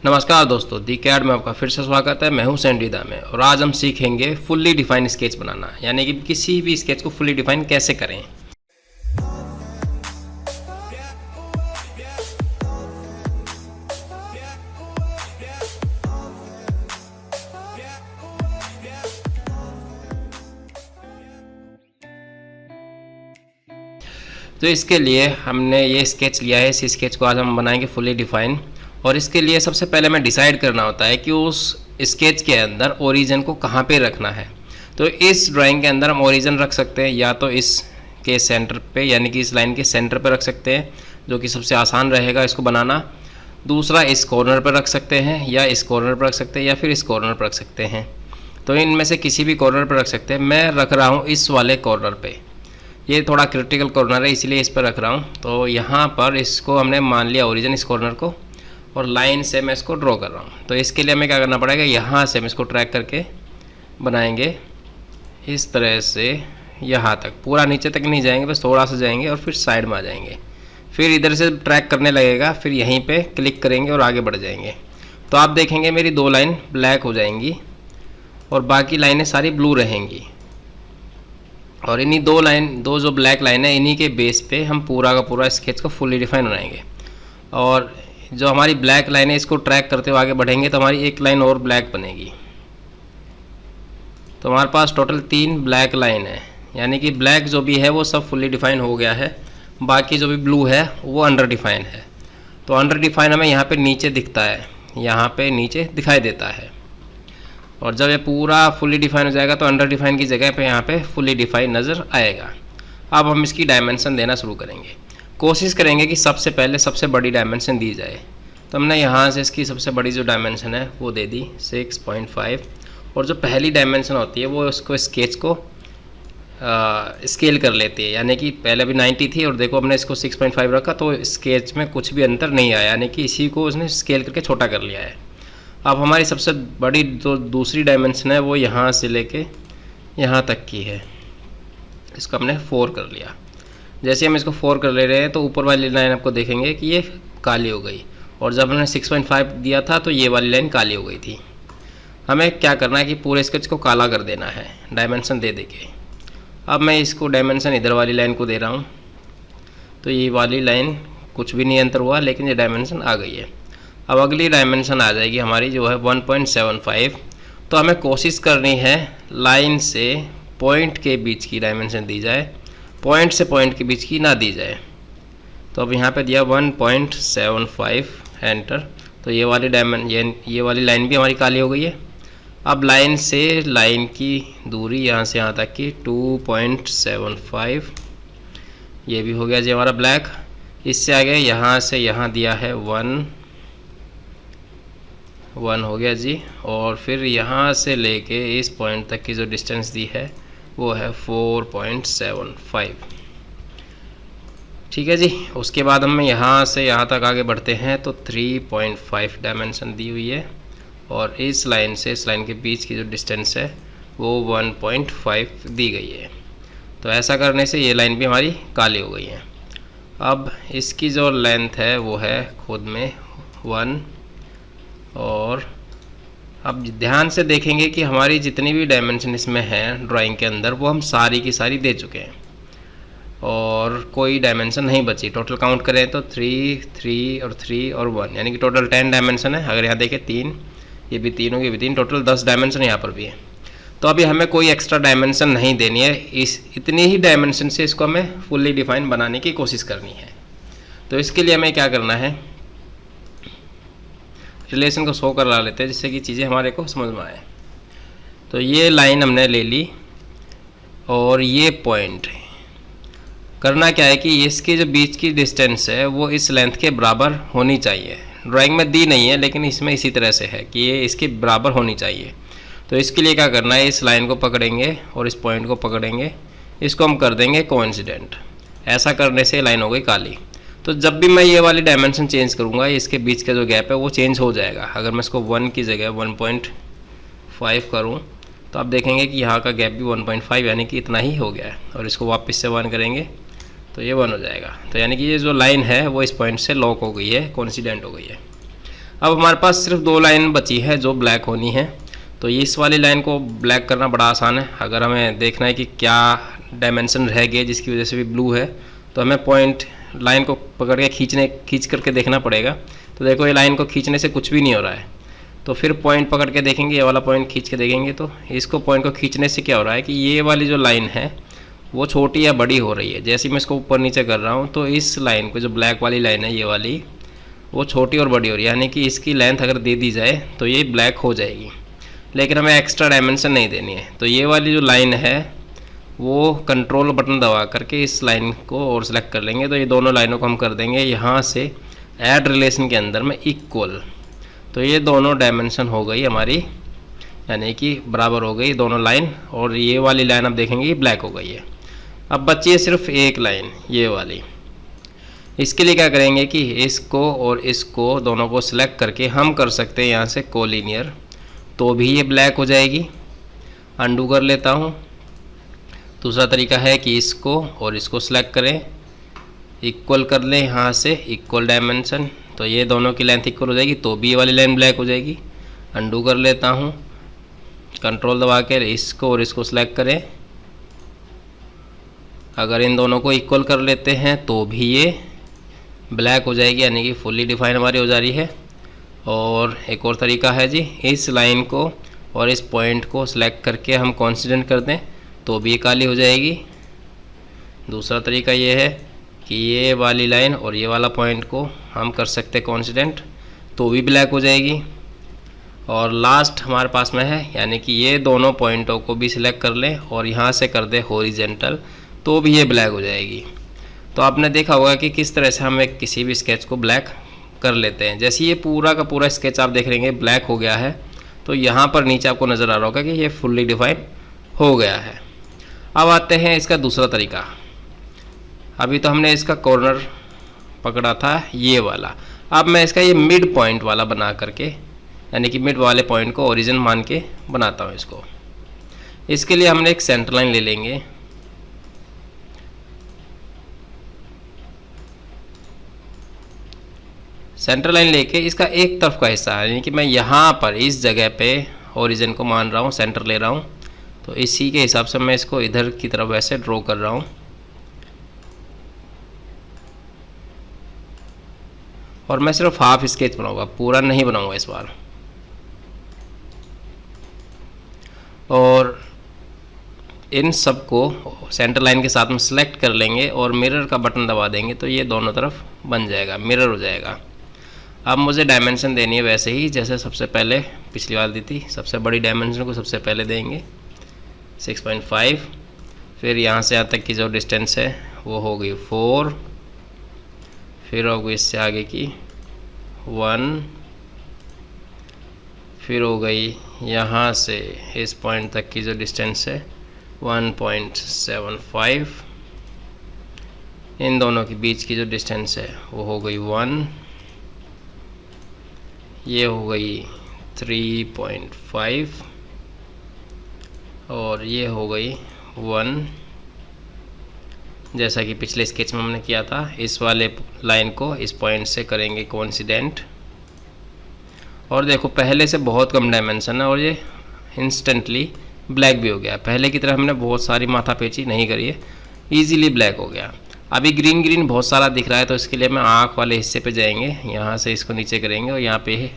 नमस्कार दोस्तों, दी कैड में आपका फिर से स्वागत है। मैं हूं सैंडीदा में और आज हम सीखेंगे फुल्ली डिफाइन स्केच बनाना, यानी कि किसी भी स्केच को फुल्ली डिफाइन कैसे करें। तो इसके लिए हमने ये स्केच लिया है। इस स्केच को आज हम बनाएंगे फुल्ली डिफाइन। और इसके लिए सबसे पहले हमें डिसाइड करना होता है कि उस स्केच के अंदर ओरिजिन को कहाँ पे रखना है। तो इस ड्राइंग के अंदर हम ओरिजिन रख सकते हैं या तो इस के सेंटर पे, यानी कि इस लाइन के सेंटर पे रख सकते हैं, जो कि सबसे आसान रहेगा इसको बनाना। दूसरा इस कॉर्नर पर रख सकते हैं, या इस कॉर्नर पर रख सकते हैं, या फिर इस कॉर्नर पर रख सकते हैं। तो इनमें से किसी भी कॉर्नर पर रख सकते हैं। मैं रख रहा हूँ इस वाले कॉर्नर पे। ये थोड़ा क्रिटिकल कॉर्नर है, इसलिए इस पर रख रहा हूँ। तो यहाँ पर इसको हमने मान लिया ओरिजिन, इस कॉर्नर को, और लाइन से मैं इसको ड्रॉ कर रहा हूँ। तो इसके लिए हमें क्या करना पड़ेगा, यहाँ से हम इसको ट्रैक करके बनाएंगे इस तरह से यहाँ तक। पूरा नीचे तक नहीं जाएंगे, बस थोड़ा सा जाएंगे और फिर साइड में आ जाएंगे। फिर इधर से ट्रैक करने लगेगा, फिर यहीं पे क्लिक करेंगे और आगे बढ़ जाएंगे। तो आप देखेंगे मेरी दो लाइन ब्लैक हो जाएंगी और बाकी लाइनें सारी ब्लू रहेंगी। और इन्हीं दो जो ब्लैक लाइन है, इन्हीं के बेस पे हम पूरा का पूरा स्केच को फुल्ली डिफाइन बनाएंगे। और जो हमारी ब्लैक लाइन है, इसको ट्रैक करते हुए आगे बढ़ेंगे तो हमारी एक लाइन और ब्लैक बनेगी। तो हमारे पास टोटल 3 ब्लैक लाइन है, यानी कि ब्लैक जो भी है वो सब फुल्ली डिफाइन हो गया है। बाकी जो भी ब्लू है वो अंडर डिफाइन है। तो अंडर डिफाइन हमें यहाँ पे नीचे दिखता है, यहाँ पे नीचे दिखाई देता है। और जब ये पूरा फुल्ली डिफाइन हो जाएगा तो अंडर डिफाइन की जगह पे यहाँ पे फुल्ली डिफाइन नज़र आएगा। अब हम इसकी डायमेंशन देना शुरू करेंगे। कोशिश करेंगे कि सबसे पहले सबसे बड़ी डायमेंशन दी जाए। तो हमने यहाँ से इसकी सबसे बड़ी जो डायमेंशन है वो दे दी 6.5। और जो पहली डायमेंशन होती है वो उसको स्केच को स्केल कर लेती है, यानी कि पहले भी 90 थी और देखो हमने इसको 6.5 रखा तो स्केच में कुछ भी अंतर नहीं आया, यानी कि इसी को उसने स्केल करके छोटा कर लिया है। अब हमारी सबसे बड़ी जो दूसरी डायमेंशन है वो यहाँ से लेके यहाँ तक की है। इसको हमने 4 कर लिया। जैसे हम इसको 4 कर ले रहे हैं तो ऊपर वाली लाइन आपको देखेंगे कि ये काली हो गई, और जब हमने 6.5 दिया था तो ये वाली लाइन काली हो गई थी। हमें क्या करना है कि पूरे स्केच को काला कर देना है डायमेंशन दे के। अब मैं इसको डायमेंशन इधर वाली लाइन को दे रहा हूँ, तो ये वाली लाइन कुछ भी नहीं अंतर हुआ, लेकिन ये डायमेंशन आ गई है। अब अगली डायमेंशन आ जाएगी हमारी जो है 1.75। तो हमें कोशिश करनी है लाइन से पॉइंट के बीच की डायमेंशन दी जाए, पॉइंट से पॉइंट के बीच की ना दी जाए। तो अब यहाँ पे दिया 1.75, एंटर। तो ये वाली ये वाली लाइन भी हमारी काली हो गई है। अब लाइन से लाइन की दूरी यहाँ से यहाँ तक की 2.75, ये भी हो गया जी हमारा ब्लैक। इससे आगे यहाँ से यहाँ दिया है 1 हो गया जी। और फिर यहाँ से लेके इस पॉइंट तक की जो डिस्टेंस दी है वो है 4.75। ठीक है जी। उसके बाद हम यहाँ से यहाँ तक आगे बढ़ते हैं तो 3.5 डायमेंशन दी हुई है, और इस लाइन से इस लाइन के बीच की जो डिस्टेंस है वो 1.5 दी गई है। तो ऐसा करने से ये लाइन भी हमारी काली हो गई है। अब इसकी जो लेंथ है वो है खुद में 1। और अब ध्यान से देखेंगे कि हमारी जितनी भी डायमेंशन इसमें है ड्राइंग के अंदर वो हम सारी की सारी दे चुके हैं और कोई डायमेंशन नहीं बची। टोटल काउंट करें तो 3, 3 और 3 और 1, यानी कि टोटल 10 डायमेंशन है। अगर यहाँ देखें 3, ये भी 3 होगी, ये भी 3, टोटल 10 डायमेंशन यहाँ पर भी है। तो अभी हमें कोई एक्स्ट्रा डायमेंशन नहीं देनी है। इतनी ही डायमेंशन से इसको हमें फुल्ली डिफाइन बनाने की कोशिश करनी है। तो इसके लिए हमें क्या करना है, रिलेशन को शो करा लेते हैं जिससे कि चीज़ें हमारे को समझ में आए। तो ये लाइन हमने ले ली और ये पॉइंट करना क्या है कि इसके जो बीच की डिस्टेंस है वो इस लेंथ के बराबर होनी चाहिए। ड्राइंग में दी नहीं है लेकिन इसमें इसी तरह से है कि ये इसके बराबर होनी चाहिए। तो इसके लिए क्या करना है, इस लाइन को पकड़ेंगे और इस पॉइंट को पकड़ेंगे, इसको हम कर देंगे कोइंसिडेंट। ऐसा करने से लाइन हो गई काली। तो जब भी मैं ये वाली डायमेंशन चेंज करूँगा इसके बीच का जो गैप है वो चेंज हो जाएगा। अगर मैं इसको 1 की जगह 1.5 करूँ तो आप देखेंगे कि यहाँ का गैप भी 1.5 यानी कि इतना ही हो गया है। और इसको वापस से 1 करेंगे तो ये 1 हो जाएगा। तो यानी कि ये जो लाइन है वो इस पॉइंट से लॉक हो गई है, कोइंसिडेंट हो गई है। अब हमारे पास सिर्फ 2 लाइन बची है जो ब्लैक होनी है। तो इस वाली लाइन को ब्लैक करना बड़ा आसान है। अगर हमें देखना है कि क्या डायमेंशन रह गए जिसकी वजह से भी ब्लू है, तो हमें पॉइंट लाइन को पकड़ के खींच करके देखना पड़ेगा। तो देखो ये लाइन को खींचने से कुछ भी नहीं हो रहा है, तो फिर पॉइंट पकड़ के देखेंगे, ये वाला पॉइंट खींच के देखेंगे, तो इसको पॉइंट को खींचने से क्या हो रहा है कि ये वाली जो लाइन है वो छोटी या बड़ी हो रही है। जैसे ही मैं इसको ऊपर नीचे कर रहा हूँ तो इस लाइन को, जो ब्लैक वाली लाइन है ये वाली, वो छोटी और बड़ी हो रही है, यानी कि इसकी लेंथ अगर दे दी जाए तो ये ब्लैक हो जाएगी, लेकिन हमें एक्स्ट्रा डायमेंशन नहीं देनी है। तो ये वाली जो लाइन है वो कंट्रोल बटन दबा करके इस लाइन को और सेलेक्ट कर लेंगे। तो ये दोनों लाइनों को हम कर देंगे यहाँ से ऐड रिलेशन के अंदर में इक्वल। तो ये दोनों डायमेंशन हो गई हमारी, यानी कि बराबर हो गई दोनों लाइन, और ये वाली लाइन आप देखेंगे ये ब्लैक हो गई है। अब बची है सिर्फ एक लाइन, ये वाली। इसके लिए क्या करेंगे कि इसको और इसको दोनों को सिलेक्ट करके हम कर सकते हैं यहाँ से कोलिनियर, तो भी ये ब्लैक हो जाएगी। अंडू कर लेता हूँ। दूसरा तरीका है कि इसको और इसको सिलेक्ट करें, इक्वल कर लें यहाँ से, इक्वल डायमेंशन, तो ये दोनों की लेंथ इक्वल हो जाएगी, तो भी ये वाली लाइन ब्लैक हो जाएगी। अंडू कर लेता हूँ, कंट्रोल दबा कर इसको और इसको सिलेक्ट करें। अगर इन दोनों को इक्वल कर लेते हैं तो भी ये ब्लैक हो जाएगी, यानी कि फुल्ली डिफाइन हमारी हो जा रही है। और एक और तरीका है जी, इस लाइन को और इस पॉइंट को सिलेक्ट करके हम कोइंसिडेंट कर दें तो भी ये काली हो जाएगी। दूसरा तरीका ये है कि ये वाली लाइन और ये वाला पॉइंट को हम कर सकते हैं कोइंसिडेंट, तो भी ब्लैक हो जाएगी। और लास्ट हमारे पास में है, यानी कि ये दोनों पॉइंटों को भी सिलेक्ट कर लें और यहाँ से कर दें हॉरिजेंटल, तो भी ये ब्लैक हो जाएगी। तो आपने देखा होगा कि किस तरह से हम किसी भी स्केच को ब्लैक कर लेते हैं। जैसे ये पूरा का पूरा स्केच आप देख लेंगे ब्लैक हो गया है, तो यहाँ पर नीचे आपको नज़र आ रहा होगा कि ये फुल्ली डिफाइन हो गया है। अब आते हैं इसका दूसरा तरीका। अभी तो हमने इसका कॉर्नर पकड़ा था ये वाला, अब मैं इसका ये मिड पॉइंट वाला बना करके, यानी कि मिड वाले पॉइंट को ओरिजिन मान के बनाता हूँ इसको। इसके लिए हमने एक सेंटर लाइन ले लेंगे, सेंटर लाइन लेके इसका एक तरफ का हिस्सा, यानी कि मैं यहाँ पर इस जगह पे ओरिजिन को मान रहा हूँ, सेंटर ले रहा हूँ, तो इसी के हिसाब से मैं इसको इधर की तरफ ऐसे ड्रॉ कर रहा हूँ। और मैं सिर्फ हाफ स्केच बनाऊंगा, पूरा नहीं बनाऊंगा इस बार। और इन सब को सेंटर लाइन के साथ में सेलेक्ट कर लेंगे और मिरर का बटन दबा देंगे, तो ये दोनों तरफ बन जाएगा, मिरर हो जाएगा। अब मुझे डायमेंशन देनी है वैसे ही जैसे सबसे पहले पिछली बार दी थी। सबसे बड़ी डायमेंशन को सबसे पहले देंगे 6.5, फिर यहाँ से यहाँ तक की जो डिस्टेंस है वो हो गई 4, फिर हो गई इससे आगे की 1, फिर हो गई यहाँ से इस पॉइंट तक की जो डिस्टेंस है 1.75, इन दोनों के बीच की जो डिस्टेंस है वो हो गई 1, ये हो गई 3.5 और ये हो गई 1, जैसा कि पिछले स्केच में हमने किया था। इस वाले लाइन को इस पॉइंट से करेंगे कोइंसिडेंट, और देखो पहले से बहुत कम डायमेंशन है और ये इंस्टेंटली ब्लैक भी हो गया। पहले की तरह हमने बहुत सारी माथापेची नहीं करी है, ईजीली ब्लैक हो गया। अभी ग्रीन ग्रीन बहुत सारा दिख रहा है, तो इसके लिए मैं आँख वाले हिस्से पे जाएंगे, यहाँ से इसको नीचे करेंगे और यहाँ पे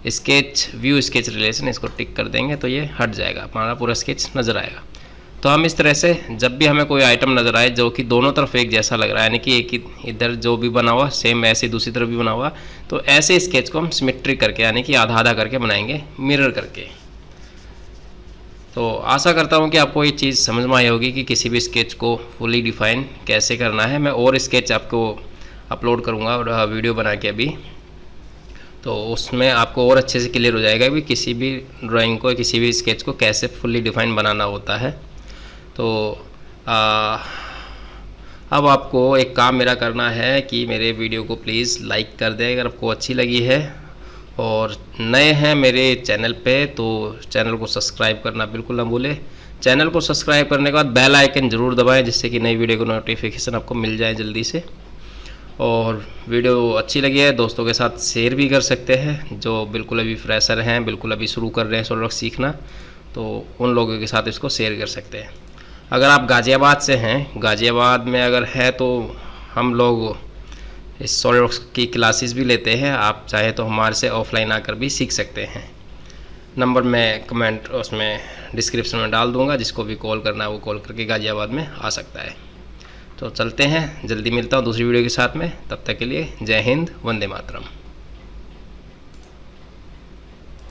स्केच व्यू स्केच रिलेशन इसको टिक कर देंगे, तो ये हट जाएगा, हमारा पूरा स्केच नज़र आएगा। तो हम इस तरह से जब भी हमें कोई आइटम नज़र आए जो कि दोनों तरफ एक जैसा लग रहा है, यानी कि एक इधर जो भी बना हुआ सेम ऐसे दूसरी तरफ भी बना हुआ, तो ऐसे स्केच को हम सिमेट्रिक करके, यानी कि आधा आधा करके बनाएंगे, मिरर करके। तो आशा करता हूँ कि आपको ये चीज़ समझ में आई होगी कि किसी भी स्केच को फुली डिफाइन कैसे करना है। मैं और स्केच आपको अपलोड करूँगा वीडियो बना के अभी, तो उसमें आपको और अच्छे से क्लियर हो जाएगा कि किसी भी ड्राइंग को, किसी भी स्केच को कैसे फुली डिफाइन बनाना होता है। तो अब आपको एक काम मेरा करना है कि मेरे वीडियो को प्लीज़ लाइक कर दें अगर आपको अच्छी लगी है, और नए हैं मेरे चैनल पे तो चैनल को सब्सक्राइब करना बिल्कुल ना भूलें। चैनल को सब्सक्राइब करने के बाद बेल आइकन ज़रूर दबाएं, जिससे कि नई वीडियो को नोटिफिकेशन आपको मिल जाए जल्दी से। और वीडियो अच्छी लगी है दोस्तों के साथ शेयर भी कर सकते हैं, जो बिल्कुल अभी फ्रेशर हैं, बिल्कुल अभी शुरू कर रहे हैं सॉलिडवर्क्स सीखना, तो उन लोगों के साथ इसको शेयर कर सकते हैं। अगर आप गाज़ियाबाद से हैं, गाज़ियाबाद में अगर है तो हम लोग इस सॉलिडवर्क्स की क्लासेस भी लेते हैं, आप चाहे तो हमारे से ऑफलाइन आकर भी सीख सकते हैं। नंबर मैं कमेंट उसमें डिस्क्रिप्शन में डाल दूंगा, जिसको भी कॉल करना है वो कॉल करके गाज़ियाबाद में आ सकता है। तो चलते हैं, जल्दी मिलता हूँ दूसरी वीडियो के साथ में, तब तक के लिए जय हिंद, वंदे मातरम।